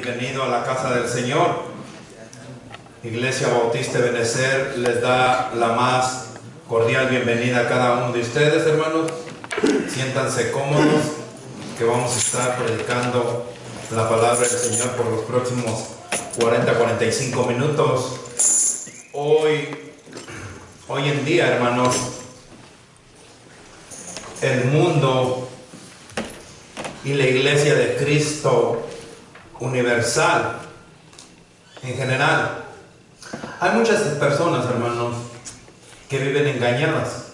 bienvenido a la casa del Señor. Iglesia Bautista Benecer les da la más cordial bienvenida a cada uno de ustedes, hermanos. Siéntanse cómodos, que vamos a estar predicando la palabra del Señor por los próximos 40-45 minutos. Hoy en día, hermanos, el mundo y la iglesia de Cristo universal en general, hay muchas personas, hermanos, que viven engañadas.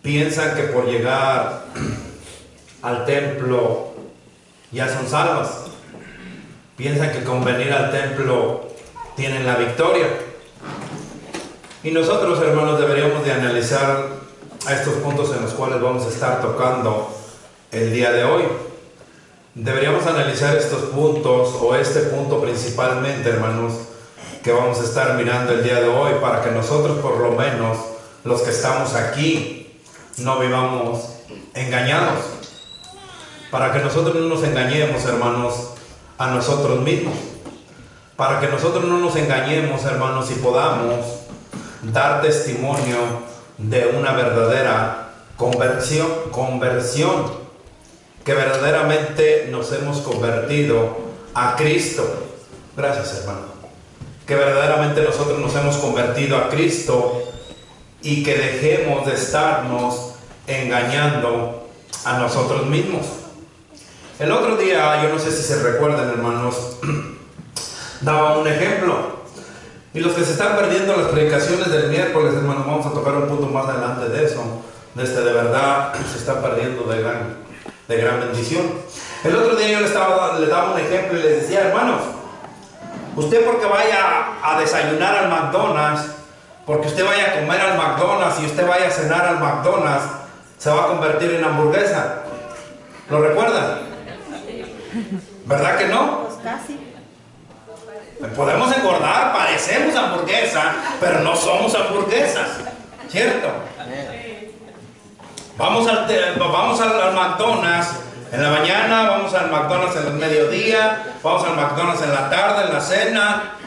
Piensan que por llegar al templo ya son salvas. Piensan que con venir al templo tienen la victoria. Y nosotros, hermanos, deberíamos de analizar a estos puntos en los cuales vamos a estar tocando el día de hoy. Deberíamos analizar estos puntos, o este punto principalmente, hermanos, que vamos a estar mirando el día de hoy, para que nosotros, por lo menos los que estamos aquí, no vivamos engañados, para que nosotros no nos engañemos, hermanos, a nosotros mismos, para que nosotros no nos engañemos, hermanos, y podamos dar testimonio de una verdadera conversión, que verdaderamente nos hemos convertido a Cristo. Gracias, hermano. Que verdaderamente nosotros nos hemos convertido a Cristo y que dejemos de estarnos engañando a nosotros mismos. El otro día, yo no sé si se recuerdan, hermanos, daba un ejemplo. Y los que se están perdiendo las predicaciones del miércoles, hermanos, vamos a tocar un punto más adelante de eso. De verdad se está perdiendo de gran bendición. El otro día yo le daba un ejemplo y les decía, hermanos, usted porque vaya a desayunar al McDonald's, porque usted vaya a comer al McDonald's y usted vaya a cenar al McDonald's, se va a convertir en hamburguesa. ¿Lo recuerdan? ¿Verdad que no? Pues casi. Podemos engordar, parecemos hamburguesa, pero no somos hamburguesas, ¿cierto? Vamos al McDonald's en la mañana, vamos al McDonald's en el mediodía, vamos al McDonald's en la tarde, en la cena,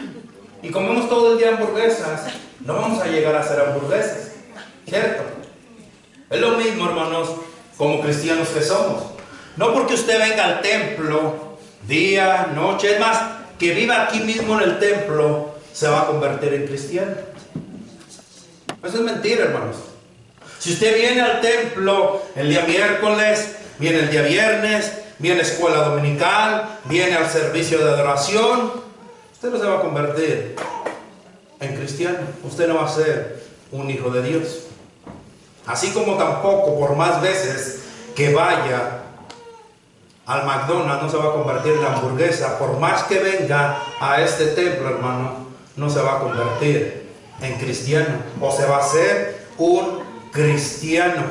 y comemos todo el día hamburguesas. No vamos a llegar a ser hamburguesas, ¿cierto? Es lo mismo, hermanos, como cristianos que somos. No porque usted venga al templo día, noche, es más, que viva aquí mismo en el templo, se va a convertir en cristiano. Eso es mentira, hermanos. Si usted viene al templo el día miércoles, viene el día viernes, viene a escuela dominical, viene al servicio de adoración, usted no se va a convertir en cristiano. Usted no va a ser un hijo de Dios. Así como tampoco, por más veces que vaya al McDonald's, no se va a convertir en la hamburguesa. Por más que venga a este templo, hermano, no se va a convertir en cristiano, o se va a hacer un cristiano.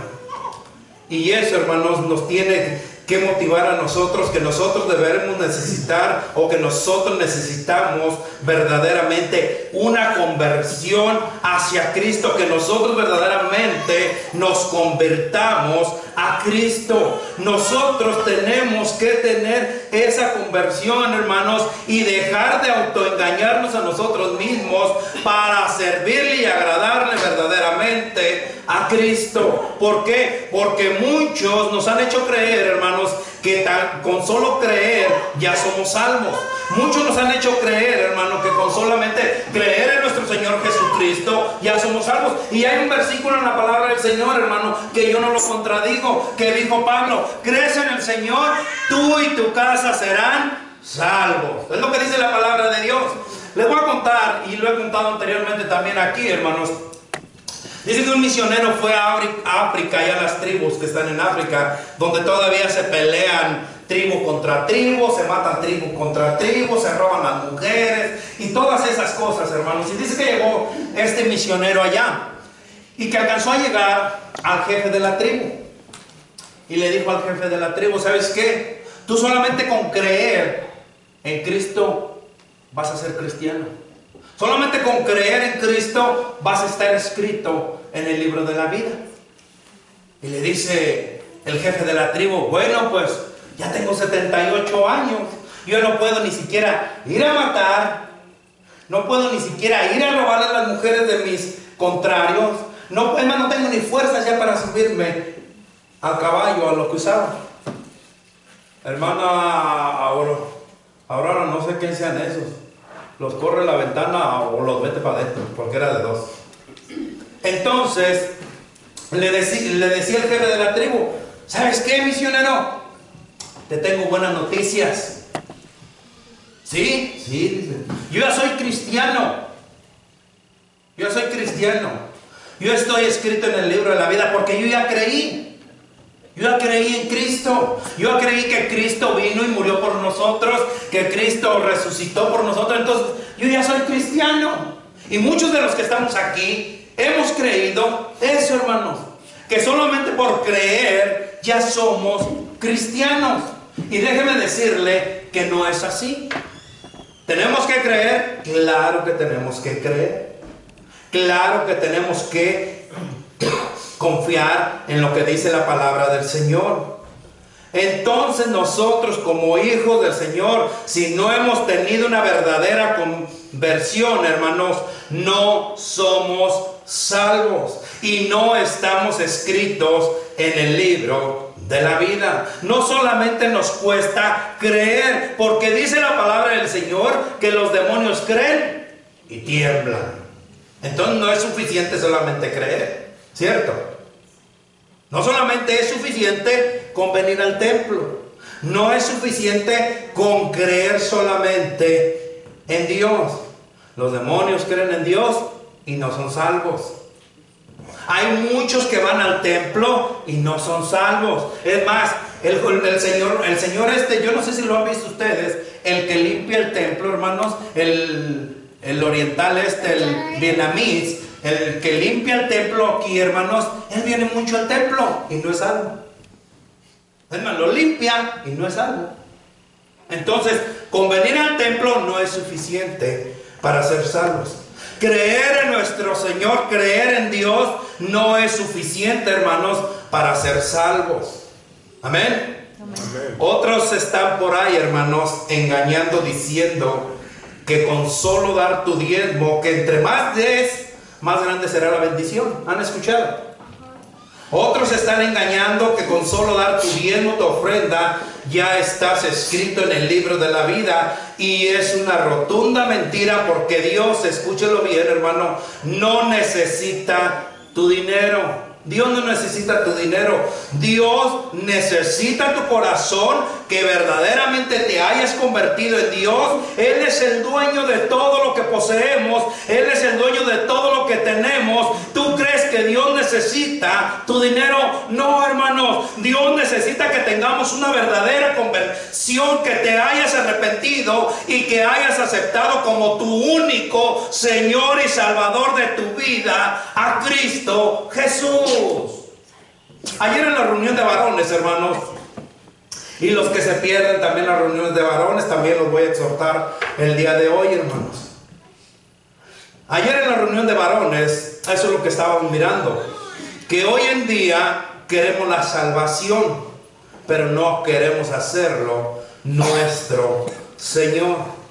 Y eso, hermanos, nos tiene que motivar a nosotros, que nosotros debemos necesitar, o que nosotros necesitamos verdaderamente una conversión hacia Cristo, que nosotros verdaderamente nos convertamos a Cristo. Nosotros tenemos que tener esa conversión, hermanos, y dejar de autoengañarnos a nosotros mismos para servirle y agradarle verdaderamente a Cristo. ¿Por qué? Porque muchos nos han hecho creer, hermanos, que con solo creer ya somos salvos. Muchos nos han hecho creer, hermanos, que con solamente creer en nuestro Señor Jesucristo ya somos salvos. Y hay un versículo en la palabra del Señor, hermano, que yo no lo contradigo, que dijo Pablo: crees en el Señor, tú y tu casa serán salvos. Es lo que dice la palabra de Dios. Les voy a contar, y lo he contado anteriormente también aquí, hermanos. Dice que un misionero fue a África, y a las tribus que están en África, donde todavía se pelean tribu contra tribu, se matan tribu contra tribu, se roban las mujeres y todas esas cosas, hermanos. Y dice que llegó este misionero allá y que alcanzó a llegar al jefe de la tribu. Y le dijo al jefe de la tribu: ¿sabes qué? Tú solamente con creer en Cristo vas a ser cristiano. Solamente con creer en Cristo vas a estar escrito en el libro de la vida. Y le dice el jefe de la tribu: bueno, pues ya tengo 78 años, Yo no puedo ni siquiera ir a matar. No puedo ni siquiera ir a robarle a las mujeres de mis contrarios. No, es más, no tengo ni fuerzas ya para subirme al caballo, a lo que usaba. Hermana Aurora, no sé quién sean esos. Los corre a la ventana o los mete para adentro, porque era de dos. Entonces, le decía el jefe de la tribu: ¿sabes qué, misionero? Te tengo buenas noticias. Sí, dice. Yo ya soy cristiano. Yo soy cristiano. Yo estoy escrito en el libro de la vida porque yo ya creí. Yo ya creí en Cristo. Yo ya creí que Cristo vino y murió por nosotros, que Cristo resucitó por nosotros. Entonces, yo ya soy cristiano. Y muchos de los que estamos aquí hemos creído eso, hermanos. Que solamente por creer ya somos cristianos. Y déjeme decirle que no es así. ¿Tenemos que creer? Claro que tenemos que creer. Claro que tenemos que confiar en lo que dice la palabra del Señor. Entonces nosotros, como hijos del Señor, si no hemos tenido una verdadera conversión, hermanos, no somos salvos y no estamos escritos en el libro de la vida. No solamente nos cuesta creer, porque dice la palabra del Señor que los demonios creen y tiemblan. Entonces no es suficiente solamente creer, ¿cierto? No solamente es suficiente con venir al templo. No es suficiente con creer solamente en Dios. Los demonios creen en Dios y no son salvos. Hay muchos que van al templo y no son salvos. Es más, el señor yo no sé si lo han visto ustedes, el que limpia el templo, hermanos, el oriental el vietnamís, el que limpia el templo aquí, hermanos, él viene mucho al templo y no es salvo. Hermano, lo limpia y no es salvo. Entonces, con venir al templo no es suficiente para ser salvos. Creer en nuestro Señor, creer en Dios, no es suficiente, hermanos, para ser salvos. Amén. Amén. Otros están por ahí, hermanos, engañando, diciendo que con solo dar tu diezmo, que entre más des, más grande será la bendición. ¿Han escuchado? Otros están engañando que con solo dar tu diezmo, tu ofrenda, ya estás escrito en el libro de la vida. Y es una rotunda mentira, porque Dios, escúchelo bien, hermano, no necesita tu dinero. Dios no necesita tu dinero. Dios necesita tu corazón, que verdaderamente te hayas convertido en Dios. Él es el dueño de todo lo que poseemos. Él es el dueño de todo lo que tenemos. ¿Tú crees que Dios necesita tu dinero? No, hermanos. Dios necesita que tengamos una verdadera conversión, que te hayas arrepentido y que hayas aceptado como tu único Señor y Salvador de tu vida a Cristo Jesús. Ayer en la reunión de varones, hermanos, y los que se pierden también las reuniones de varones, también los voy a exhortar el día de hoy, hermanos. Ayer en la reunión de varones, eso es lo que estábamos mirando, que hoy en día queremos la salvación, pero no queremos hacerlo nuestro Señor.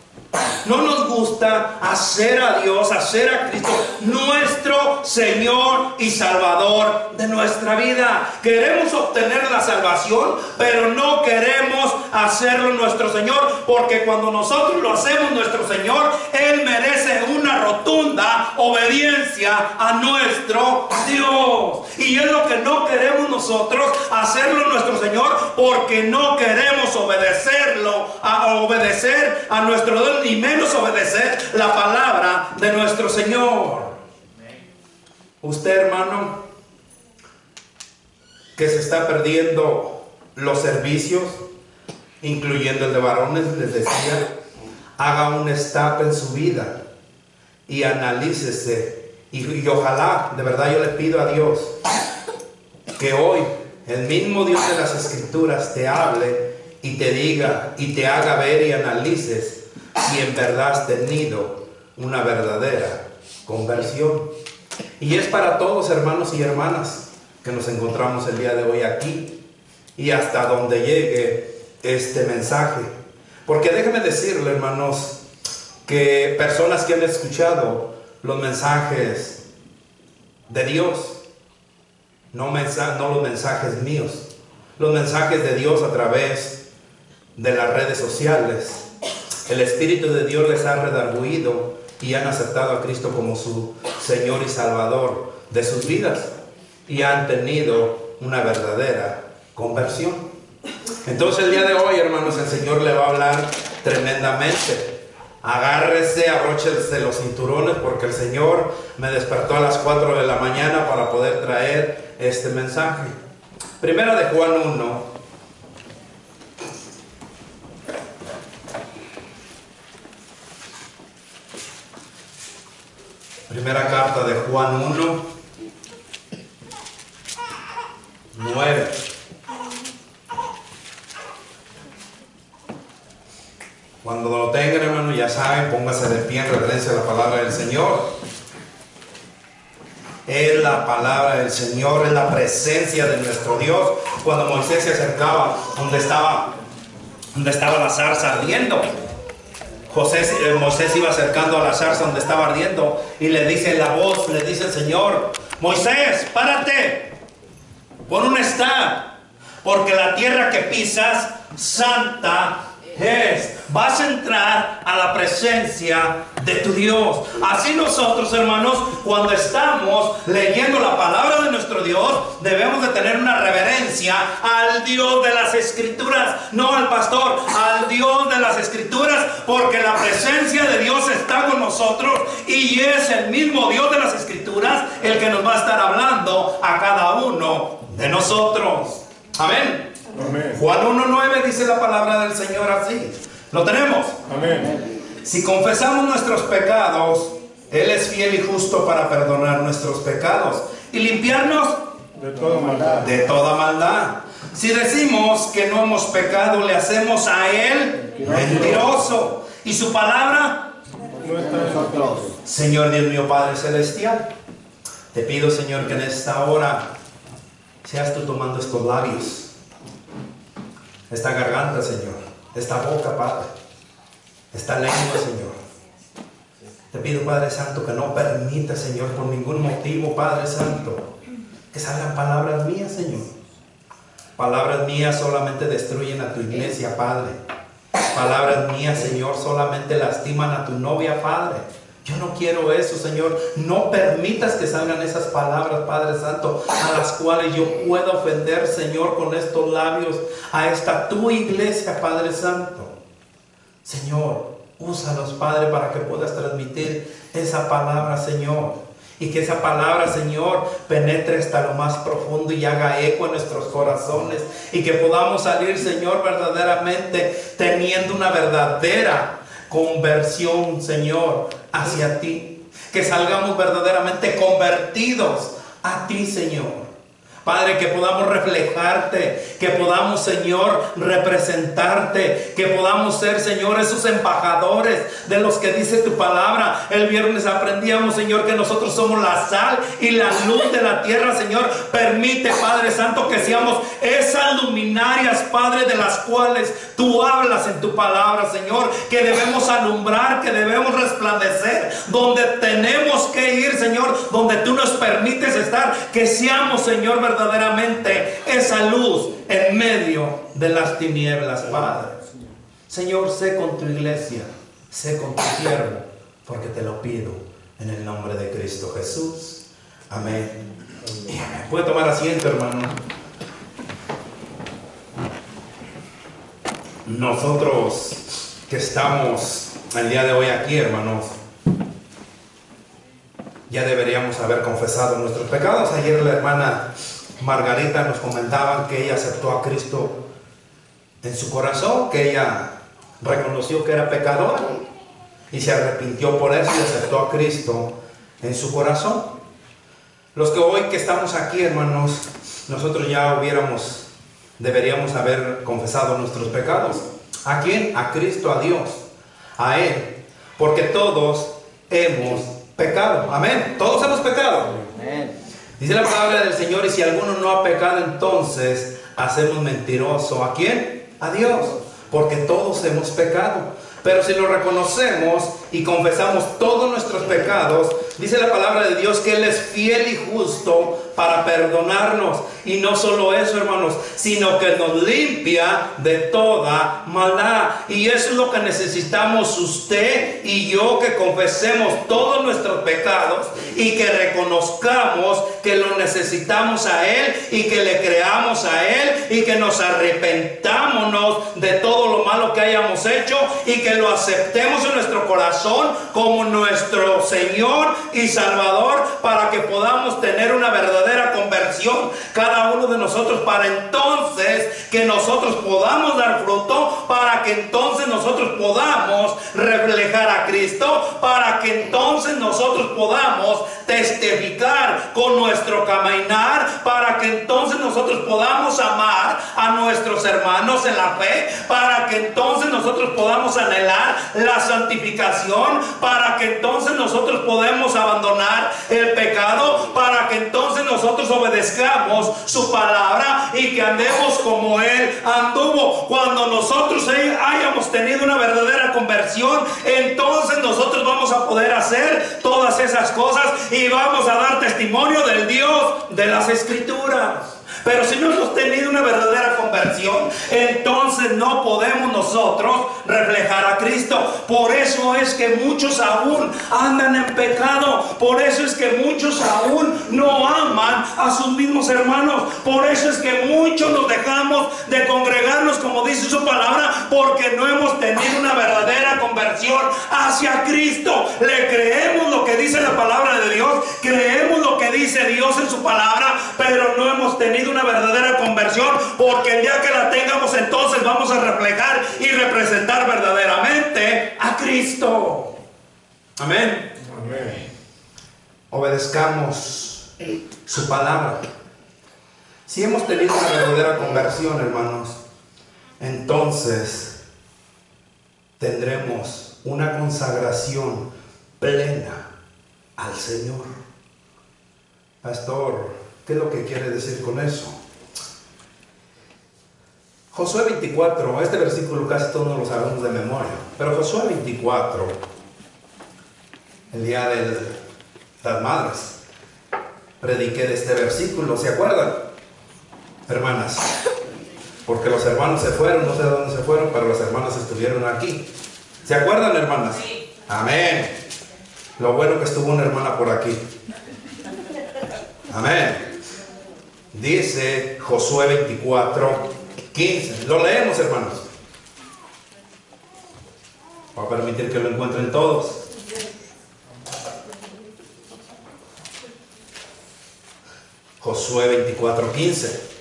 No nos gusta hacer a Dios, hacer a Cristo nuestro Señor y Salvador de nuestra vida. Queremos obtener la salvación, pero no queremos hacerlo nuestro Señor, porque cuando nosotros lo hacemos nuestro Señor, Él merece una rotunda obediencia a nuestro Dios. Y es lo que no queremos nosotros, hacerlo nuestro Señor, porque no queremos obedecer a nuestro Dios, ni menos obedecer la palabra de nuestro Señor. Usted, hermano, que se está perdiendo los servicios, incluyendo el de varones, les decía, haga un stop en su vida y analícese. Y ojalá, de verdad yo le pido a Dios que hoy el mismo Dios de las Escrituras te hable y te diga y te haga ver y analices si en verdad has tenido una verdadera conversión. Y es para todos, hermanos y hermanas, que nos encontramos el día de hoy aquí y hasta donde llegue este mensaje. Porque déjenme decirle, hermanos, que personas que han escuchado los mensajes de Dios, no los mensajes míos, los mensajes de Dios a través de las redes sociales, el Espíritu de Dios les ha redarguido y han aceptado a Cristo como su Señor y Salvador de sus vidas y han tenido una verdadera conversión. Entonces el día de hoy, hermanos, el Señor le va a hablar tremendamente. Agárrese, abróchese los cinturones, porque el Señor me despertó a las 4 de la mañana para poder traer este mensaje. Primera de Juan 1. Primera carta de Juan 1, 9. Cuando lo tengan, hermano, ya saben, póngase de pie en reverencia a la palabra del Señor. Es la palabra del Señor, es la presencia de nuestro Dios. Cuando Moisés se acercaba donde estaba la zarza ardiendo, Moisés iba acercando a la zarza donde estaba ardiendo y le dice la voz, le dice el Señor: Moisés, párate, pon un stop, porque la tierra que pisas, santa es. Vas a entrar a la presencia de tu Dios. Así nosotros, hermanos, cuando estamos leyendo la palabra de nuestro Dios, debemos de tener una reverencia al Dios de las Escrituras, no al pastor, al Dios de las Escrituras, porque la presencia de Dios está con nosotros y es el mismo Dios de las Escrituras el que nos va a estar hablando a cada uno de nosotros. Amén. Amén. Juan 1:9 dice la palabra del Señor así. ¿Lo tenemos? Amén. Si confesamos nuestros pecados, Él es fiel y justo para perdonar nuestros pecados y limpiarnos De toda maldad. de toda maldad. Si decimos que no hemos pecado, le hacemos a Él mentiroso y su palabra No está en nosotros. Señor Dios mío, Padre Celestial, te pido, Señor, que en esta hora seas tú tomando estos labios, esta garganta, Señor, esta boca, Padre, esta lengua, Señor. Te pido, Padre Santo, que no permita, Señor, por ningún motivo, Padre Santo, que salgan palabras mías, Señor. Palabras mías solamente destruyen a tu iglesia, Padre. Palabras mías, Señor, solamente lastiman a tu novia, Padre. Yo no quiero eso, Señor. No permitas que salgan esas palabras, Padre Santo, a las cuales yo pueda ofender, Señor, con estos labios a esta tu iglesia, Padre Santo. Señor, úsalos, Padre, para que puedas transmitir esa palabra, Señor. Y que esa palabra, Señor, penetre hasta lo más profundo y haga eco en nuestros corazones. Y que podamos salir, Señor, verdaderamente teniendo una verdadera conversión, Señor, hacia ti. Que salgamos verdaderamente convertidos a ti, Señor. Padre, que podamos reflejarte, que podamos, Señor, representarte, que podamos ser, Señor, esos embajadores de los que dice tu palabra. El viernes aprendíamos, Señor, que nosotros somos la sal y la luz de la tierra, Señor. Permite, Padre Santo, que seamos esas luminarias, Padre, de las cuales tú hablas en tu palabra, Señor, que debemos alumbrar, que debemos resplandecer, donde tenemos que ir, Señor, donde tú nos permites estar, que seamos, Señor, verdaderamente esa luz en medio de las tinieblas, Padre. Señor, sé con tu iglesia, sé con tu siervo, porque te lo pido en el nombre de Cristo Jesús. Amén. Y amén. Puede tomar asiento, hermano. Nosotros que estamos el día de hoy aquí, hermanos, ya deberíamos haber confesado nuestros pecados. Ayer la hermana Margarita nos comentaban que ella aceptó a Cristo en su corazón, que ella reconoció que era pecadora y se arrepintió por eso y aceptó a Cristo en su corazón. Los que hoy que estamos aquí, hermanos, nosotros ya deberíamos haber confesado nuestros pecados. ¿A quién? A Cristo, a Dios, a Él, porque todos hemos pecado. Amén. Todos hemos pecado. Amén. Dice la palabra del Señor: y si alguno no ha pecado, entonces hacemos mentiroso. ¿A quién? A Dios. porque todos hemos pecado. Pero si lo reconocemos y confesamos todos nuestros pecados, dice la palabra de Dios que Él es fiel y justo para perdonarnos. Y no solo eso, hermanos, sino que nos limpia de toda maldad. Y eso es lo que necesitamos usted y yo, que confesemos todos nuestros pecados y que reconozcamos que lo necesitamos a Él y que le creamos a Él y que nos arrepentámonos de todo lo malo que hayamos hecho y que lo aceptemos en nuestro corazón como nuestro Señor y Salvador, para que podamos tener una verdadera conversión cada uno de nosotros, para entonces que nosotros podamos dar fruto, para que entonces nosotros podamos reflejar a Cristo, para que entonces nosotros podamos testificar con nuestro caminar, para que entonces nosotros podamos amar a nuestros hermanos en la fe, para que entonces nosotros podamos anhelar la santificación, para que entonces nosotros podamos abandonar el pecado, para que entonces nosotros obedezcamos su palabra y que andemos como Él anduvo. Cuando nosotros hayamos tenido una verdadera conversión, entonces nosotros vamos a poder hacer todas esas cosas y vamos a dar testimonio del Dios de las Escrituras. Pero si no hemos tenido una verdadera conversión, entonces no podemos nosotros reflejar a Cristo. Por eso es que muchos aún andan en pecado. Por eso es que muchos aún no aman a sus mismos hermanos. Por eso es que muchos nos dejamos de congregarnos, como dice su palabra, porque no hemos tenido una verdadera conversión hacia Cristo. Le creemos lo que dice la palabra de Dios, creemos lo que dice Dios en su palabra, pero no hemos tenido una verdadera conversión, porque el día que la tengamos, entonces vamos a reflejar y representar verdaderamente a Cristo. Amén. Amén. Obedezcamos su palabra. Si hemos tenido una verdadera conversión, hermanos, entonces tendremos una consagración plena al Señor. Pastor, ¿qué es lo que quiere decir con eso? Josué 24, este versículo casi todos lo sabemos de memoria, pero Josué 24, el día de las madres, prediqué de este versículo, ¿se acuerdan, hermanas? Porque los hermanos se fueron, no sé dónde se fueron, pero las hermanas estuvieron aquí. ¿Se acuerdan, hermanas? Sí. Amén. Lo bueno que estuvo una hermana por aquí. Amén. Dice Josué 24, 15. Lo leemos, hermanos. Voy a permitir que lo encuentren todos. Josué 24, 15.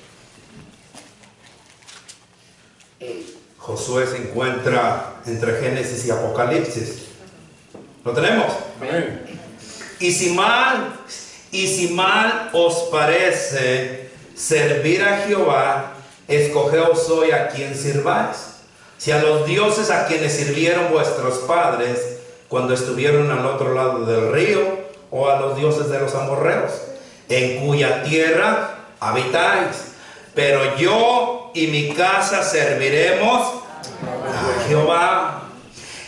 Josué se encuentra entre Génesis y Apocalipsis. ¿Lo tenemos? Amén. Y si mal os parece servir a Jehová, escogeos hoy a quien sirváis. Si a los dioses a quienes sirvieron vuestros padres cuando estuvieron al otro lado del río, o a los dioses de los amorreos, en cuya tierra habitáis. Pero yo y mi casa serviremos a Jehová.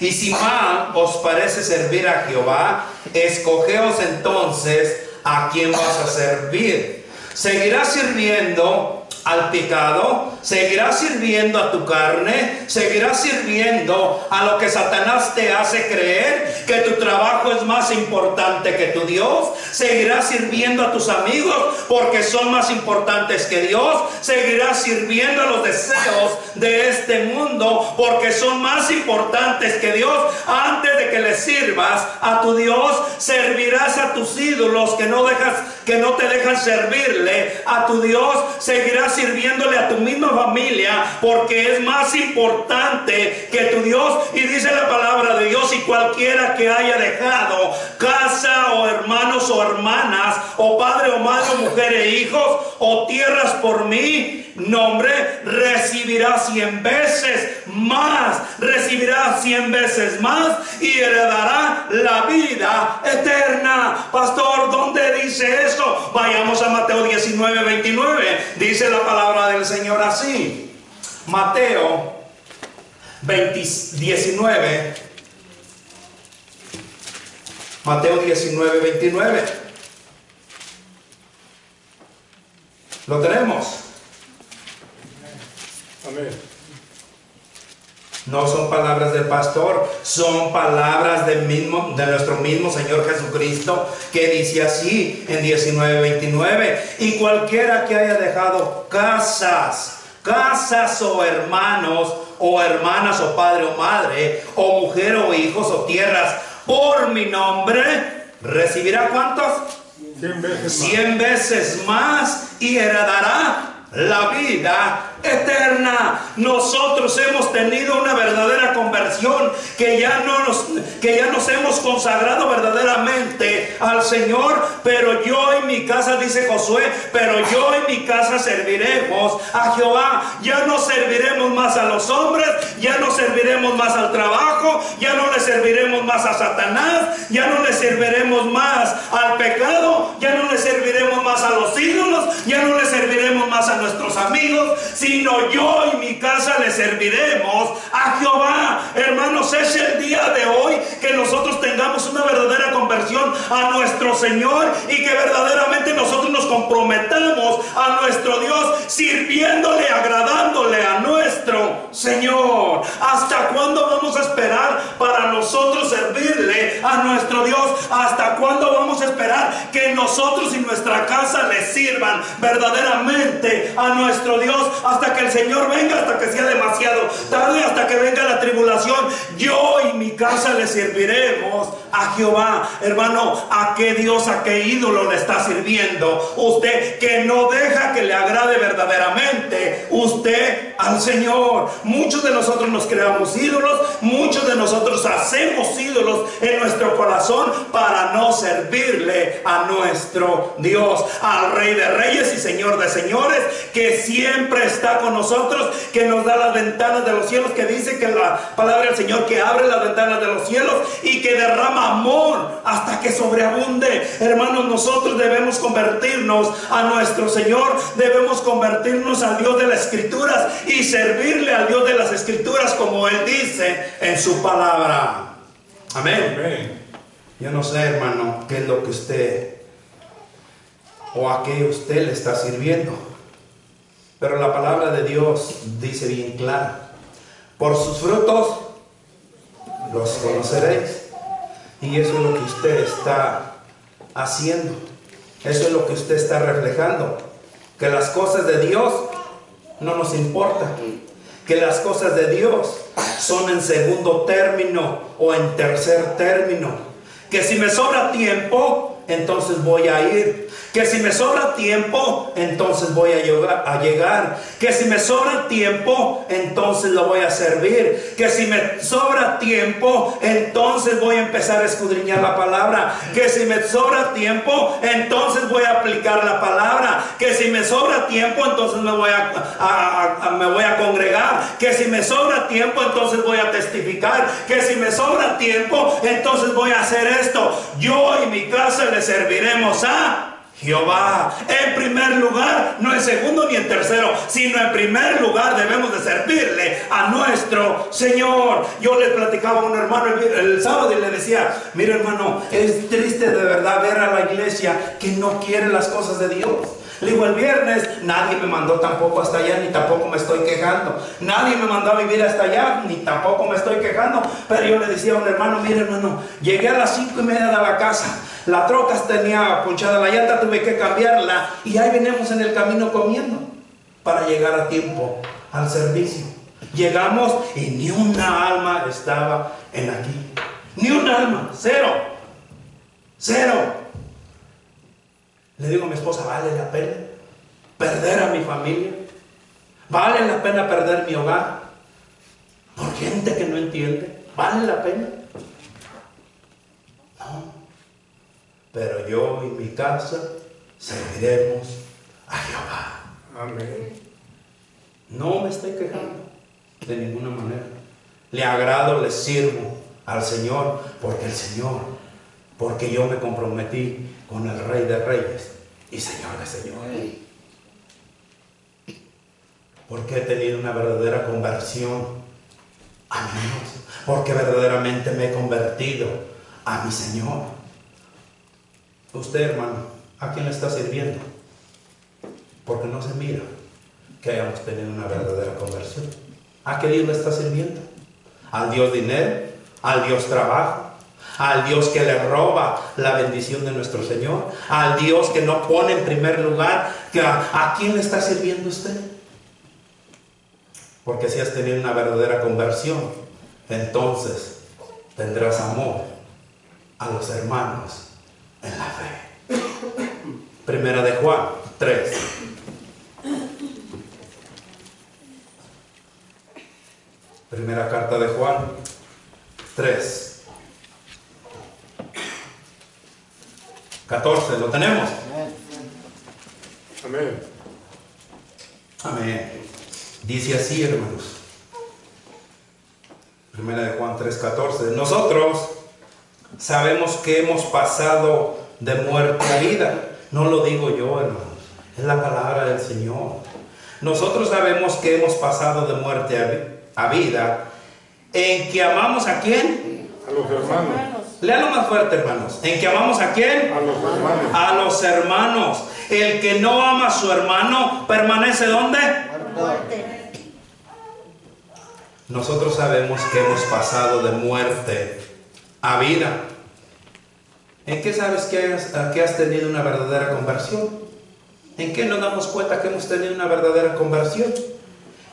Y si mal os parece servir a Jehová, escogeos entonces a quién vas a servir. ¿Seguirás sirviendo al pecado? ¿Seguirás sirviendo a tu carne? ¿Seguirás sirviendo a lo que Satanás te hace creer, que tu trabajo es más importante que tu Dios? ¿Seguirás sirviendo a tus amigos porque son más importantes que Dios? ¿Seguirás sirviendo a los deseos de este mundo porque son más importantes que Dios? Antes de que le sirvas a tu Dios, servirás a tus ídolos que no te dejan servirle a tu Dios. Seguirás sirviéndole a tu misma familia porque es más importante que tu Dios. Y dice la palabra de Dios: y cualquiera que haya dejado casa o hermanos o hermanas o padre o madre o mujer e hijos o tierras por mí nombre, recibirá 100 veces más, recibirá 100 veces más y heredará la vida eterna. Pastor, ¿dónde dice eso? Vayamos a Mateo 19, 29. Dice la palabra del Señor así. Mateo 19. Mateo 19, 29. ¿Lo tenemos? Amén. No son palabras del pastor, son palabras de nuestro mismo Señor Jesucristo, que dice así en 19:29: y cualquiera que haya dejado casas o hermanos o hermanas o padre o madre o mujer o hijos o tierras por mi nombre, recibirá ¿cuántos? 100 veces más. 100 veces más y heredará la vida eterna. Nosotros hemos tenido una verdadera conversión, que ya nos hemos consagrado verdaderamente al Señor. Pero yo y mi casa, dice Josué, pero yo y mi casa serviremos a Jehová. Ya no serviremos más a los hombres, ya no serviremos más al trabajo, ya no le serviremos más a Satanás, ya no le serviremos más al pecado, ya no le serviremos más a los ídolos, ya no le serviremos más a nuestros amigos, sino yo y mi casa le serviremos a Jehová. Hermanos, es el día de hoy que nosotros tengamos una verdadera conversión a nuestro Señor y que verdaderamente nosotros nos comprometamos a nuestro Dios, sirviéndole, agradándole a nuestro Señor. ¿Hasta cuándo vamos a esperar para nosotros servirle a nuestro Dios? ¿Hasta cuándo vamos a esperar que nosotros y nuestra casa le sirvan verdaderamente a nuestro Dios? Hasta que el Señor venga, hasta que sea demasiado tarde, hasta que venga la tribulación. Yo y mi casa le serviremos a Jehová. Hermano, ¿a qué Dios, a qué ídolo le está sirviendo usted, que no deja que le agrade verdaderamente usted al Señor? Muchos de nosotros nos creamos ídolos, muchos de nosotros hacemos ídolos en nuestro corazón para no servirle a nuestro Dios, al Rey de Reyes y Señor de Señores, que siempre está con nosotros, que nos da las ventanas de los cielos, que dice que la palabra del Señor, que abre las ventanas de los cielos y que derrama amor hasta que sobreabunde. Hermanos, nosotros debemos convertirnos a nuestro Señor, debemos convertirnos al Dios de las Escrituras y servirle al Dios de las Escrituras como Él dice en su palabra. Amén. Amén. Yo no sé, hermano, qué es lo que usted o a qué usted le está sirviendo, pero la palabra de Dios dice bien clara: por sus frutos los conoceréis. Y eso es lo que usted está haciendo, eso es lo que usted está reflejando, que las cosas de Dios no nos importan, que las cosas de Dios son en segundo término o en tercer término, que si me sobra tiempo, entonces voy a ir, que si me sobra tiempo, entonces voy a llegar, que si me sobra tiempo, entonces lo voy a servir, que si me sobra tiempo, entonces voy a empezar a escudriñar la palabra, que si me sobra tiempo, entonces voy a aplicar la palabra, que si me sobra tiempo, entonces me voy a congregar, que si me sobra tiempo, entonces voy a testificar, que si me sobra tiempo, entonces voy a hacer esto. Yo y mi casa le serviremos a Jehová. En primer lugar, no en segundo ni en tercero, sino en primer lugar debemos de servirle a nuestro Señor. Yo le platicaba a un hermano el sábado y le decía: mira, hermano, es triste de verdad ver a la iglesia que no quiere las cosas de Dios. Le digo, el viernes nadie me mandó tampoco hasta allá, ni tampoco me estoy quejando. Nadie me mandó a vivir hasta allá, ni tampoco me estoy quejando. Pero yo le decía a un hermano: mira, hermano, llegué a las 5:30 de la casa, la troca tenía ponchada la llanta, tuve que cambiarla, y ahí venimos en el camino comiendo para llegar a tiempo al servicio. Llegamos y ni una alma estaba en aquí, ni un alma, cero. Le digo a mi esposa: ¿vale la pena perder a mi familia? ¿Vale la pena perder mi hogar por gente que no entiende? ¿Vale la pena? No. Pero yo y mi casa serviremos a Jehová. Amén. No me estoy quejando de ninguna manera. Le agrado, le sirvo al Señor, porque yo me comprometí con el Rey de Reyes y Señor de Señores. Porque he tenido una verdadera conversión Amemos, porque verdaderamente me he convertido a mi Señor. Usted, hermano, ¿a quién le está sirviendo? Porque no se mira que hayamos tenido una verdadera conversión. ¿A qué Dios le está sirviendo? ¿Al Dios dinero? ¿Al Dios trabajo? ¿Al Dios que le roba la bendición de nuestro Señor? ¿Al Dios que no pone en primer lugar? ¿A quién le está sirviendo usted? Porque si has tenido una verdadera conversión, entonces tendrás amor a los hermanos en la fe. Primera de Juan 3. Primera carta de Juan 3. 14, ¿lo tenemos? Amén. Amén. Dice así, hermanos. Primera de Juan 3:14. Nosotros sabemos que hemos pasado de muerte a vida. No lo digo yo, hermanos. Es la palabra del Señor. Nosotros sabemos que hemos pasado de muerte a vida. ¿En que amamos a quién? A los hermanos. Léalo más fuerte, hermanos. ¿En que amamos a quién? A los hermanos. A los hermanos. El que no ama a su hermano, ¿permanece dónde? Muerte. Nosotros sabemos que hemos pasado de muerte a vida. ¿En qué sabes que has tenido una verdadera conversión? ¿En qué nos damos cuenta que hemos tenido una verdadera conversión?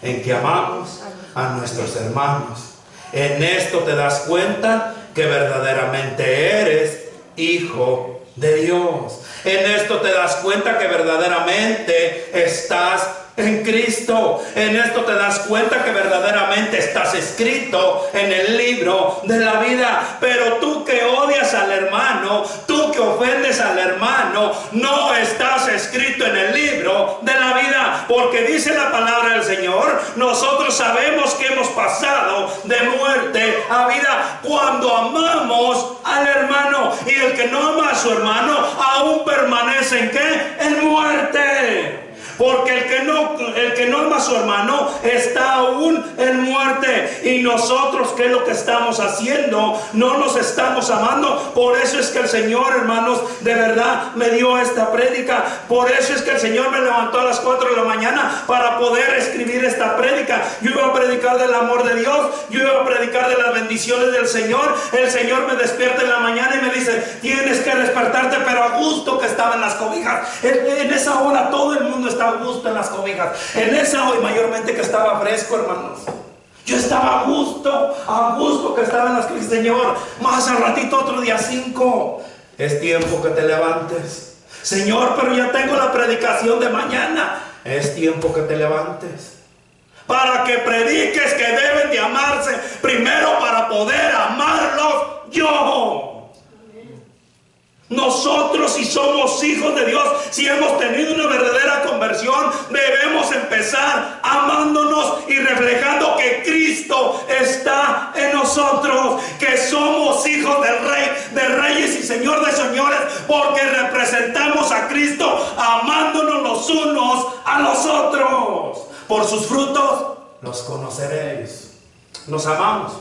En que amamos a nuestros hermanos. En esto te das cuenta que verdaderamente eres hijo de Dios. En esto te das cuenta que verdaderamente estás en Cristo. En esto te das cuenta que verdaderamente estás escrito en el libro de la vida. Pero tú que odias al hermano, tú que ofendes al hermano, no estás escrito en el libro de la vida. Porque dice la palabra del Señor, nosotros sabemos que hemos pasado de muerte a vida cuando amamos al hermano. Y el que no ama a su hermano aún permanece ¿en qué? En muerte. Porque el que no ama a su hermano está aún en muerte. Y nosotros, ¿qué es lo que estamos haciendo? No nos estamos amando. Por eso es que el Señor, hermanos, de verdad me dio esta prédica. Por eso es que el Señor me levantó a las 4 de la mañana para poder escribir esta prédica. Yo iba a predicar del amor de Dios. Yo iba a predicar de las bendiciones del Señor. El Señor me despierta en la mañana y me dice, tienes que despertarte, pero a gusto que estaba en las cobijas. En esa hora todo el mundo estaba a gusto en las cobijas. En esa hoy mayormente que estaba fresco, hermanos. Yo estaba a gusto que estaba en las cobijas. Señor, más al ratito otro día 5. Es tiempo que te levantes. Señor, pero ya tengo la predicación de mañana. Es tiempo que te levantes. Para que prediques que deben de amarse primero para poder amarlos yo. Nosotros, si somos hijos de Dios, si hemos tenido una verdadera conversión, debemos empezar amándonos y reflejando que Cristo está en nosotros, que somos hijos del Rey de Reyes y Señor de Señores, porque representamos a Cristo amándonos los unos a los otros. Por sus frutos los conoceréis. Nos amamos,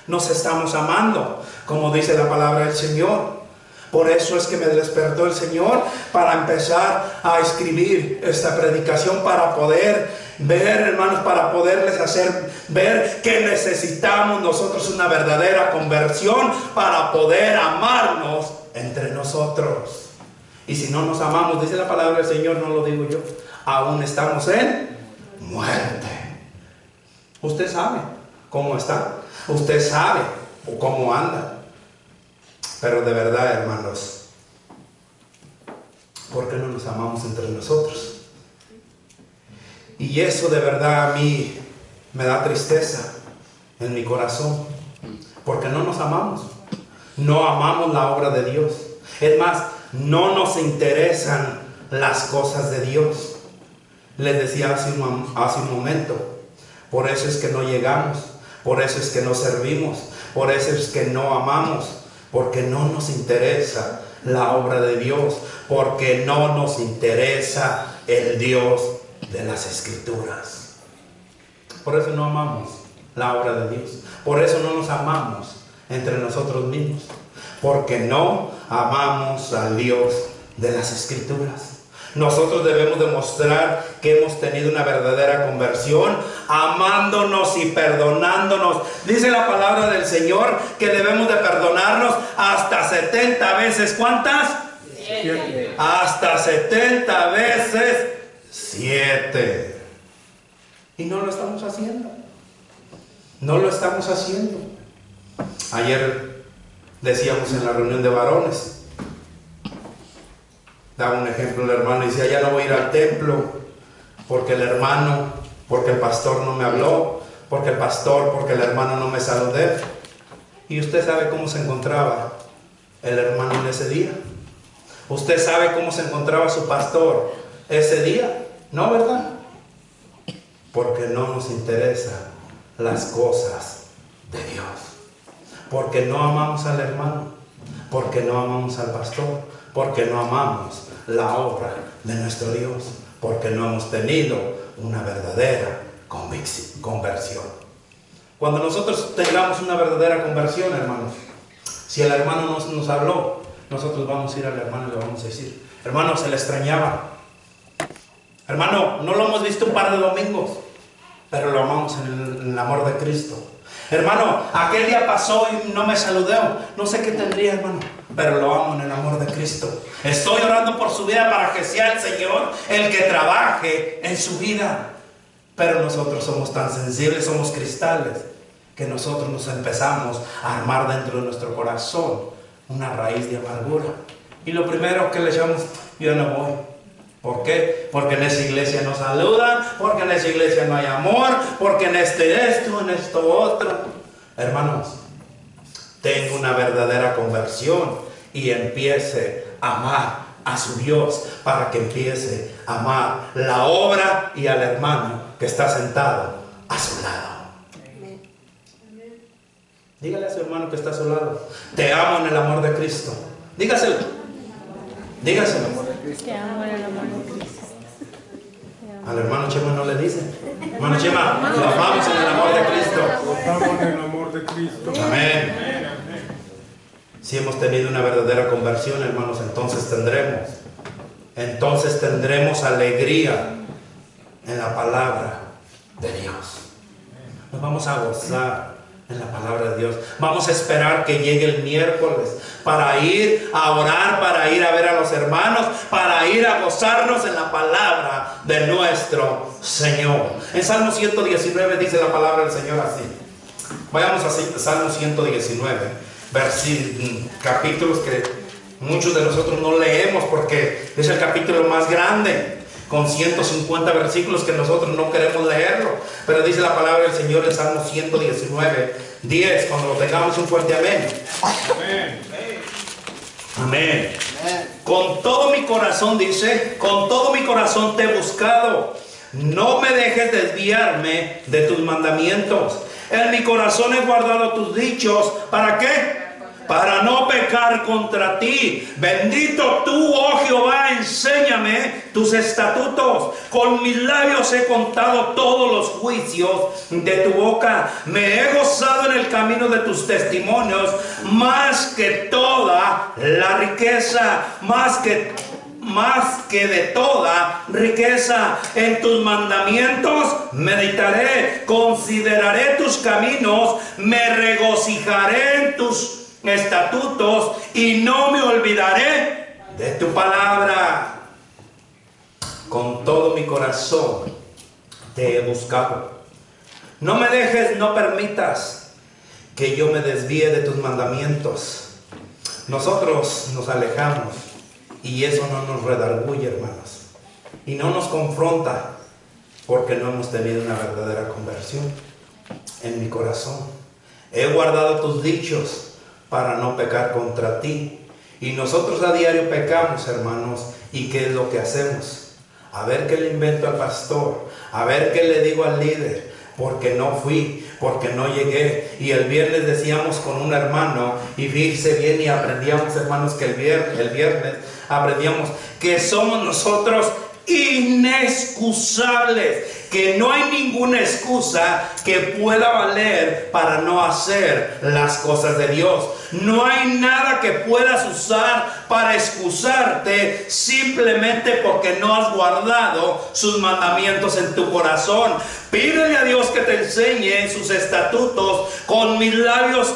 nos estamos amando, como dice la palabra del Señor. Por eso es que me despertó el Señor para empezar a escribir esta predicación, para poder ver, hermanos, para poderles hacer ver que necesitamos nosotros una verdadera conversión para poder amarnos entre nosotros. Y si no nos amamos, dice la palabra del Señor, no lo digo yo, aún estamos en muerte. Usted sabe cómo está, usted sabe cómo anda. Pero de verdad, hermanos, ¿por qué no nos amamos entre nosotros? Y eso de verdad a mí me da tristeza en mi corazón, porque no nos amamos. No amamos la obra de Dios. Es más, no nos interesan las cosas de Dios. Les decía hace un momento, por eso es que no llegamos, por eso es que no servimos, por eso es que no amamos. Porque no nos interesa la obra de Dios, porque no nos interesa el Dios de las Escrituras. Por eso no amamos. la obra de Dios. Por eso no nos amamos entre nosotros mismos, porque no amamos al Dios de las Escrituras. Nosotros debemos demostrar que hemos tenido una verdadera conversión, amándonos y perdonándonos. Dice la palabra del Señor que debemos de perdonarnos hasta 70 veces. ¿Cuántas? 7. Hasta 70 veces 7. Y no lo estamos haciendo. No lo estamos haciendo. Ayer decíamos en la reunión de varones, daba un ejemplo el hermano y decía: ya no voy a ir al templo porque el pastor no me habló, porque el hermano no me saludé. Y usted sabe cómo se encontraba el hermano en ese día. Usted sabe cómo se encontraba su pastor ese día, ¿no, verdad? Porque no nos interesan las cosas de Dios, porque no amamos al hermano, porque no amamos al pastor, porque no amamos la obra de nuestro Dios, porque no hemos tenido una verdadera conversión. Cuando nosotros tengamos una verdadera conversión, hermanos, si el hermano nos habló, nosotros vamos a ir al hermano y le vamos a decir: hermano, se le extrañaba. Hermano, no lo hemos visto un par de domingos, pero lo amamos en el amor de Cristo. Hermano, aquel día pasó y no me saludó. No sé qué tendría, hermano, pero lo amo en el amor de Cristo. Estoy orando por su vida para que sea el Señor el que trabaje en su vida. Pero nosotros somos tan sensibles, somos cristales, que nosotros nos empezamos a armar dentro de nuestro corazón una raíz de amargura. Y lo primero que le echamos: yo no voy. ¿Por qué? Porque en esa iglesia no saludan, porque en esa iglesia no hay amor, porque en en esto otro. Hermanos, tenga una verdadera conversión y empiece a amar a su Dios, para que empiece a amar la obra y al hermano que está sentado a su lado. Dígale a su hermano que está a su lado: te amo en el amor de Cristo. Dígaselo. Dígaselo. Te amo en el amor de Cristo. Al hermano Chema no le dice: hermano Chema, lo amamos en el amor de Cristo. Estamos en el amor de Cristo. Amén. Si hemos tenido una verdadera conversión, hermanos, entonces tendremos alegría en la palabra de Dios. Nos vamos a gozar en la palabra de Dios. Vamos a esperar que llegue el miércoles para ir a orar, para ir a ver a los hermanos, para ir a gozarnos en la palabra de nuestro Señor. En Salmo 119 dice la palabra del Señor así. Vayamos a Salmo 119, capítulos que muchos de nosotros no leemos porque es el capítulo más grande, con 150 versículos que nosotros no queremos leerlo. Pero dice la palabra del Señor en Salmo 119, 10. Cuando lo tengamos, un fuerte amén. Amén. Amén. Con todo mi corazón, dice, con todo mi corazón te he buscado. No me dejes desviarme de tus mandamientos. En mi corazón he guardado tus dichos. ¿Para qué? Para no pecar contra ti. Bendito tú, oh Jehová, enséñame tus estatutos. Con mis labios he contado todos los juicios de tu boca. Me he gozado en el camino de tus testimonios, más que toda la riqueza, más que de toda riqueza. En tus mandamientos meditaré, consideraré tus caminos, me regocijaré en tus estatutos y no me olvidaré de tu palabra. Con todo mi corazón te he buscado. No me dejes, no permitas que yo me desvíe de tus mandamientos. Nosotros nos alejamos y eso no nos redarguye, hermanos, y no nos confronta, porque no hemos tenido una verdadera conversión. En mi corazón he guardado tus dichos para no pecar contra ti. Y nosotros a diario pecamos, hermanos. ¿Y qué es lo que hacemos? A ver qué le invento al pastor, a ver qué le digo al líder, porque no fui, porque no llegué. Y el viernes decíamos con un hermano, y fíjese bien, y aprendíamos, hermanos, que el viernes aprendíamos que somos nosotros inexcusables, que no hay ninguna excusa que pueda valer para no hacer las cosas de Dios. No hay nada que puedas usar para excusarte simplemente porque no has guardado sus mandamientos en tu corazón. Pídele a Dios que te enseñe sus estatutos. Con mis labios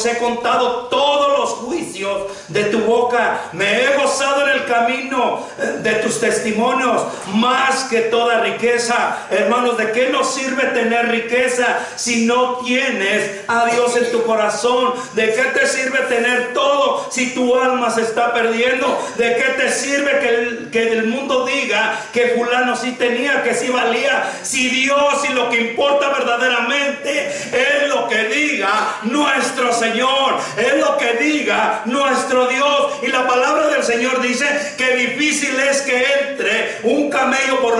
he contado todos los juicios de tu boca. Me he gozado en el camino de tus testimonios más que toda riqueza. Hermanos, ¿de qué nos sirve tener riqueza si no tienes a Dios en tu corazón? ¿De qué te sirve tener todo si tu alma se está perdiendo? ¿De qué te sirve que el mundo diga que fulano sí tenía, que sí valía? Si Dios y lo que importa verdaderamente es lo que diga nuestro Señor, es lo que diga nuestro Dios. Y la palabra del Señor dice que difícil es que entre un camello por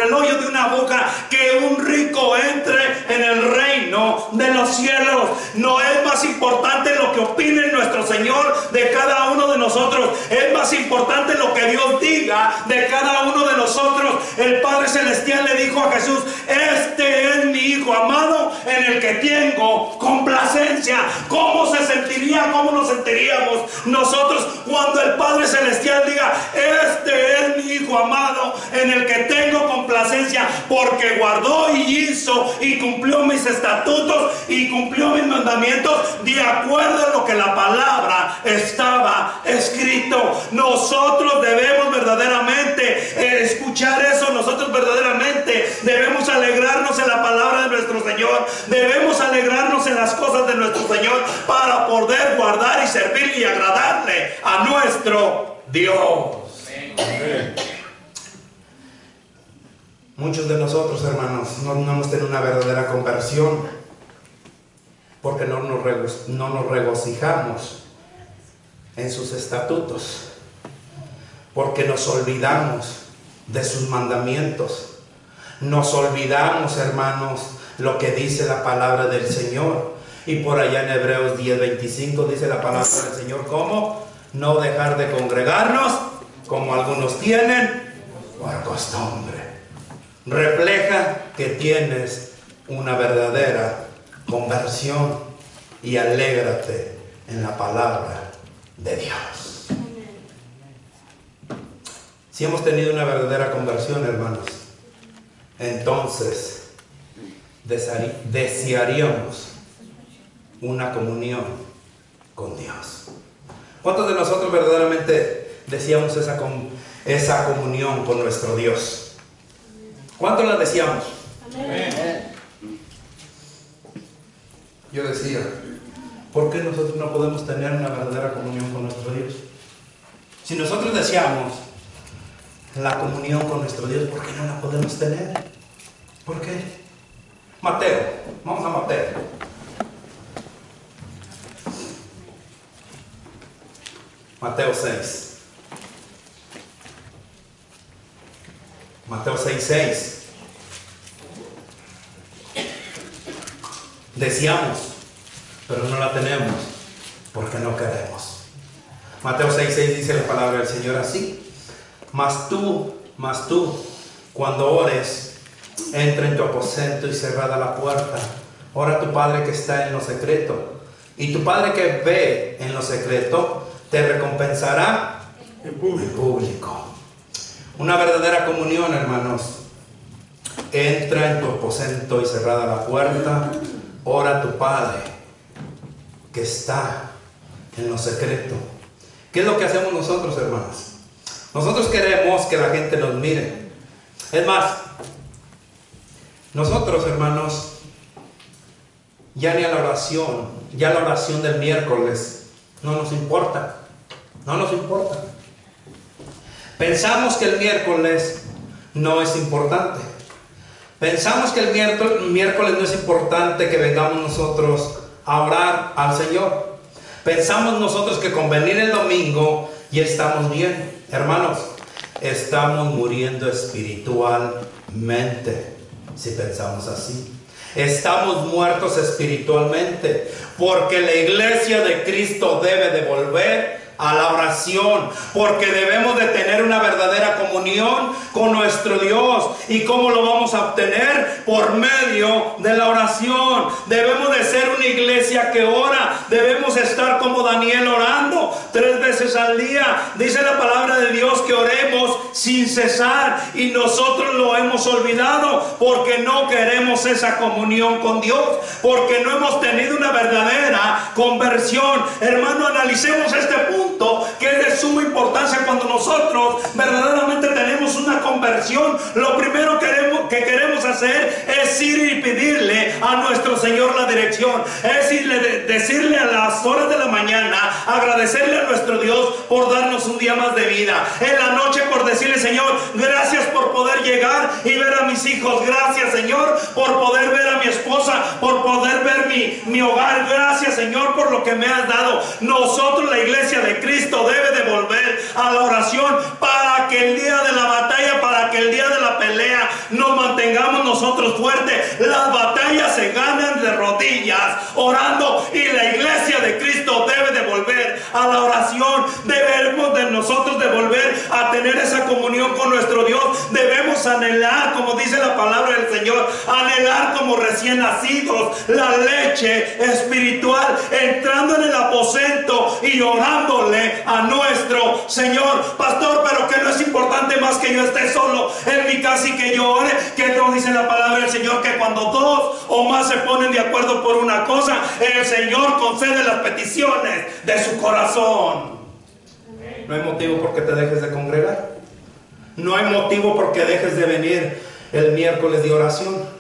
el hoyo de una boca, que un rico entre en el reino de los cielos. No es más importante lo que opine nuestro Señor de cada uno de nosotros, es más importante lo que Dios diga de cada uno de nosotros. El Padre Celestial le dijo a Jesús: este es mi Hijo amado en el que tengo complacencia. ¿Cómo se sentiría, cómo nos sentiríamos nosotros cuando el Padre Celestial diga: este es mi Hijo amado en el que tengo complacencia, porque guardó y hizo y cumplió mis estatutos y cumplió mis mandamientos de acuerdo a lo que la palabra estaba escrito? Nosotros debemos verdaderamente escuchar eso. Nosotros verdaderamente debemos alegrarnos en la palabra de nuestro Señor. Debemos alegrarnos en las cosas de nuestro Señor para poder guardar y servir y agradarle a nuestro Dios. Amén. Muchos de nosotros, hermanos, no hemos tenido una verdadera conversión porque no nos regocijamos en sus estatutos, porque nos olvidamos de sus mandamientos. Nos olvidamos, hermanos, lo que dice la palabra del Señor. Y por allá en Hebreos 10:25 dice la palabra del Señor: ¿cómo? No dejar de congregarnos como algunos tienen por costumbre. Refleja que tienes una verdadera conversión y alégrate en la palabra de Dios. Si hemos tenido una verdadera conversión, hermanos, entonces desearíamos una comunión con Dios. ¿Cuántos de nosotros verdaderamente deseamos esa comunión con nuestro Dios? ¿Cuántos la deseamos? Amén. Yo decía, ¿por qué nosotros no podemos tener una verdadera comunión con nuestro Dios? Si nosotros deseamos la comunión con nuestro Dios, ¿por qué no la podemos tener? ¿Por qué? Mateo, vamos a Mateo. Mateo 6. Mateo 6:6. Deseamos, pero no la tenemos porque no queremos. Mateo 6:6 dice la palabra del Señor así: Mas tú, cuando ores, entra en tu aposento y cerrada la puerta, ora a tu Padre que está en lo secreto, y tu Padre que ve en lo secreto te recompensará en público. Una verdadera comunión, hermanos. Entra en tu aposento y cerrada la puerta, ora a tu Padre que está en lo secreto. ¿Qué es lo que hacemos nosotros, hermanos? Nosotros queremos que la gente nos mire. Es más, nosotros, hermanos, ya ni a la oración del miércoles no nos importa. No nos importa. Pensamos que el miércoles no es importante. Pensamos que el miércoles no es importante que vengamos nosotros a orar al Señor. Pensamos nosotros que con venir el domingo ya estamos bien. Hermanos, estamos muriendo espiritualmente si pensamos así. Estamos muertos espiritualmente, porque la iglesia de Cristo debe de volver a la oración, porque debemos de tener una verdadera comunión con nuestro Dios. ¿Y cómo lo vamos a obtener? Por medio de la oración. Debemos de ser una iglesia que ora. Debemos estar como Daniel orando 3 veces al día. Dice la palabra de Dios que oremos sin cesar, y nosotros lo hemos olvidado porque no queremos esa comunión con Dios, porque no hemos tenido una verdadera conversión. Hermano, analicemos este punto, que es de suma importancia. Cuando nosotros verdaderamente tenemos una conversión, lo primero que queremos hacer es ir y pedirle a nuestro Señor la dirección, es decirle a las horas de la mañana, agradecerle a nuestro Dios por darnos un día más de vida, en la noche por decirle: Señor, gracias por poder llegar y ver a mis hijos, gracias Señor por poder ver a mi esposa, por poder ver mi hogar, gracias Señor por lo que me has dado. Nosotros, la iglesia de Cristo, debe de volver a la oración para que el día de la batalla, para que el día de la pelea nos mantengamos nosotros fuertes. Las batallas se ganan de rodillas, orando, y la iglesia de Cristo debe de volver a la oración. Debemos de nosotros de volver a tener esa comunión con nuestro Dios. Debemos anhelar, como dice la palabra del Señor, anhelar como recién nacidos la leche espiritual, entrando en el aposento y orándole a nuestro Señor. Pastor, pero que no es importante más que yo esté solo en mi casa y que yo ore. Que no dice la palabra del Señor que cuando 2 o más se ponen de acuerdo por una cosa, el Señor concede las peticiones de su corazón. No hay motivo por que te dejes de congregar. No hay motivo por que dejes de venir el miércoles de oración.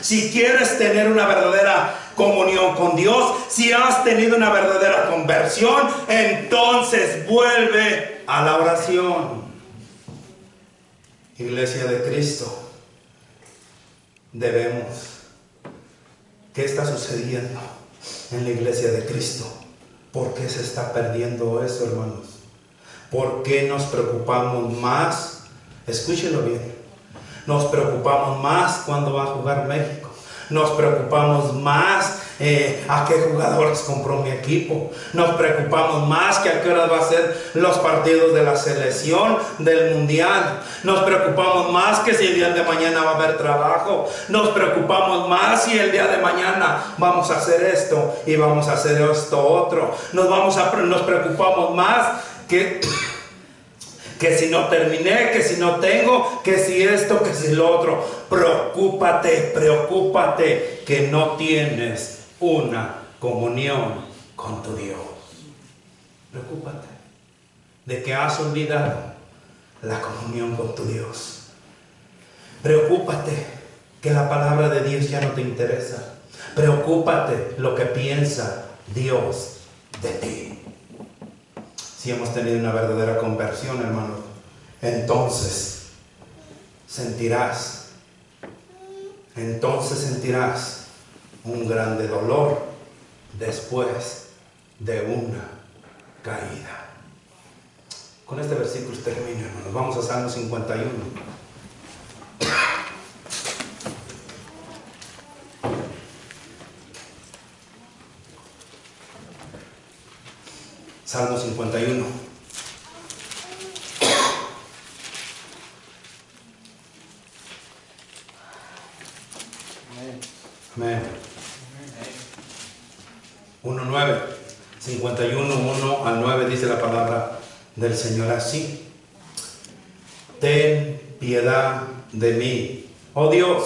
Si quieres tener una verdadera comunión con Dios, si has tenido una verdadera conversión, entonces vuelve a la oración. Iglesia de Cristo, debemos. ¿Qué está sucediendo en la iglesia de Cristo? ¿Por qué se está perdiendo eso, hermanos? ¿Por qué nos preocupamos más? Escúchelo bien. Nos preocupamos más cuando va a jugar México. Nos preocupamos más a qué jugadores compró mi equipo. Nos preocupamos más que a qué hora va a ser los partidos de la selección del mundial. Nos preocupamos más que si el día de mañana va a haber trabajo. Nos preocupamos más si el día de mañana vamos a hacer esto y vamos a hacer esto otro. Nos preocupamos más que si no terminé, que si no tengo, que si esto, que si lo otro. Preocúpate que no tienes una comunión con tu Dios. Preocúpate de que has olvidado la comunión con tu Dios. Preocúpate que la palabra de Dios ya no te interesa. Preocúpate lo que piensa Dios de ti. Si hemos tenido una verdadera conversión, hermano, entonces sentirás un grande dolor después de una caída. Con este versículo termino, hermanos. Vamos a Salmo 51. Salmo 51. Amén. 1:9. 51, 1 al 9 dice la palabra del Señor así: ten piedad de mí, oh Dios,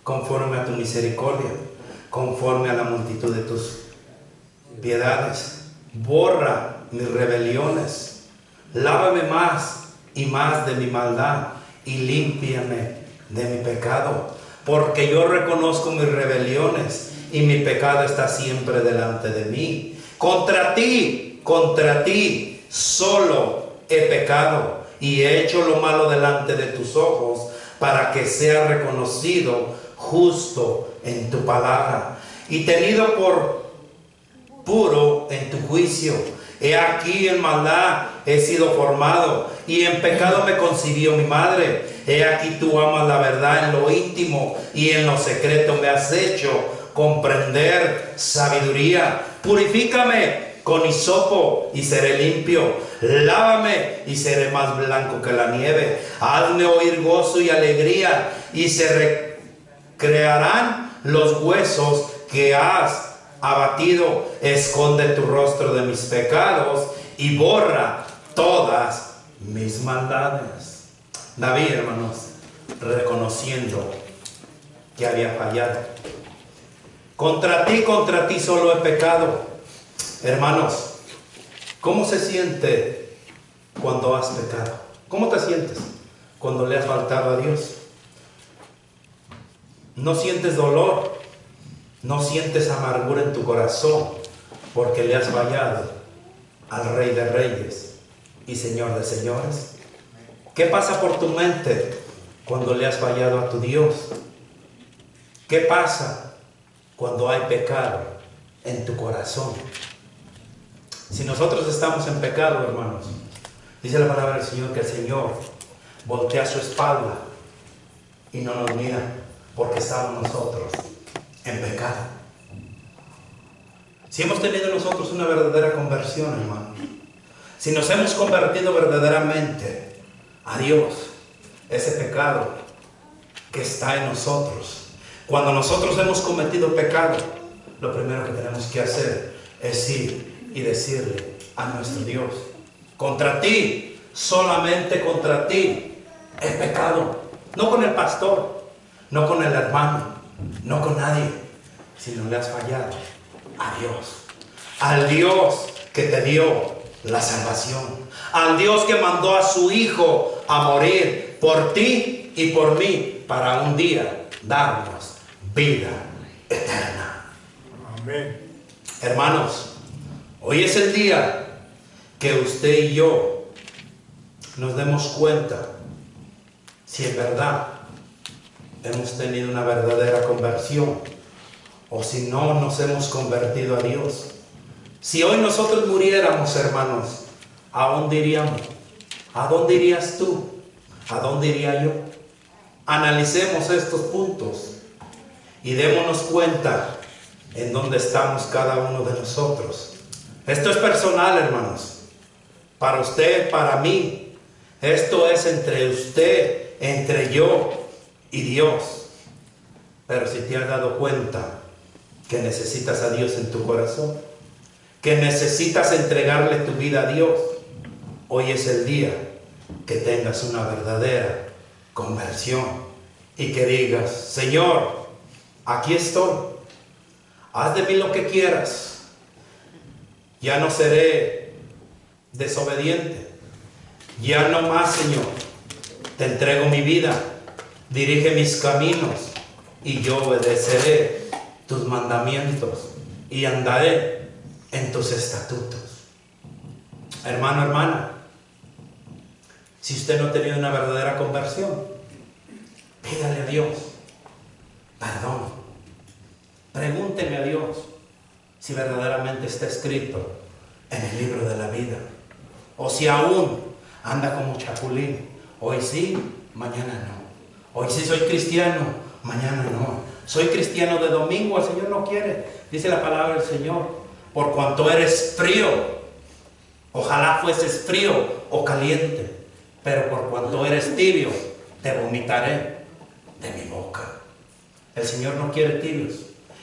conforme a tu misericordia, conforme a la multitud de tus piedades. Borra mis rebeliones, lávame más y más de mi maldad y límpiame de mi pecado, porque yo reconozco mis rebeliones y mi pecado está siempre delante de mí. Contra ti solo he pecado y he hecho lo malo delante de tus ojos, para que sea reconocido justo en tu palabra y tenido por puro en tu juicio. He aquí en maldad he sido formado, y en pecado me concibió mi madre. He aquí tú amas la verdad en lo íntimo, y en lo secreto me has hecho comprender sabiduría. Purifícame con hisopo y seré limpio. Lávame y seré más blanco que la nieve. Hazme oír gozo y alegría, y se recrearán los huesos que has abatido. Esconde tu rostro de mis pecados y borra todas mis maldades. David, hermanos, reconociendo que había fallado. Contra ti solo he pecado. Hermanos, ¿cómo se siente cuando has pecado? ¿Cómo te sientes cuando le has faltado a Dios? ¿No sientes dolor? ¿No sientes amargura en tu corazón porque le has fallado al Rey de Reyes y Señor de Señores? ¿Qué pasa por tu mente cuando le has fallado a tu Dios? ¿Qué pasa cuando hay pecado en tu corazón? Si nosotros estamos en pecado, hermanos, dice la palabra del Señor que el Señor voltea su espalda y no nos mira, porque estamos nosotros en pecado. Si hemos tenido nosotros una verdadera conversión, hermanos, si nos hemos convertido verdaderamente a Dios, ese pecado que está en nosotros, cuando nosotros hemos cometido pecado, lo primero que tenemos que hacer es ir y decirle a nuestro Dios: contra ti, solamente contra ti he pecado. No con el pastor, no con el hermano, no con nadie, sino le has fallado a Dios, al Dios que te dio la salvación, al Dios que mandó a su Hijo a morir por ti y por mí para un día darnos vida eterna. Amén. Hermanos, hoy es el día que usted y yo nos demos cuenta si en verdad hemos tenido una verdadera conversión o si no nos hemos convertido a Dios. Si hoy nosotros muriéramos, hermanos, ¿a dónde iríamos? ¿A dónde irías tú? ¿A dónde iría yo? Analicemos estos puntos y démonos cuenta en dónde estamos cada uno de nosotros. Esto es personal, hermanos. Para usted, para mí. Esto es entre usted, entre yo y Dios. Pero si te has dado cuenta que necesitas a Dios en tu corazón, que necesitas entregarle tu vida a Dios, hoy es el día que tengas una verdadera conversión y que digas: Señor, aquí estoy, haz de mí lo que quieras. Ya no seré desobediente, ya no más, Señor. Te entrego mi vida, dirige mis caminos y yo obedeceré tus mandamientos y andaré en tus estatutos. Hermano, hermana, si usted no ha tenido una verdadera conversión, pídale a Dios perdón. Pregúntele a Dios si verdaderamente está escrito en el libro de la vida, o si aún anda como chapulín. Hoy sí, mañana no. Hoy sí soy cristiano, mañana no. Soy cristiano de domingo, el Señor no quiere. Dice la palabra del Señor: por cuanto eres frío, ojalá fueses frío o caliente, pero por cuanto eres tibio, te vomitaré de mi boca. El Señor no quiere tibios.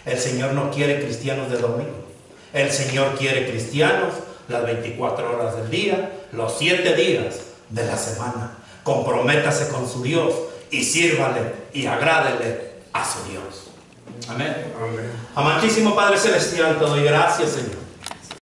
El Señor no quiere cristianos de domingo. El Señor quiere cristianos las 24 horas del día, los 7 días de la semana. Comprométase con su Dios y sírvale y agrádele a su Dios. Amén. Amén. Amantísimo Padre Celestial, te doy gracias, Señor,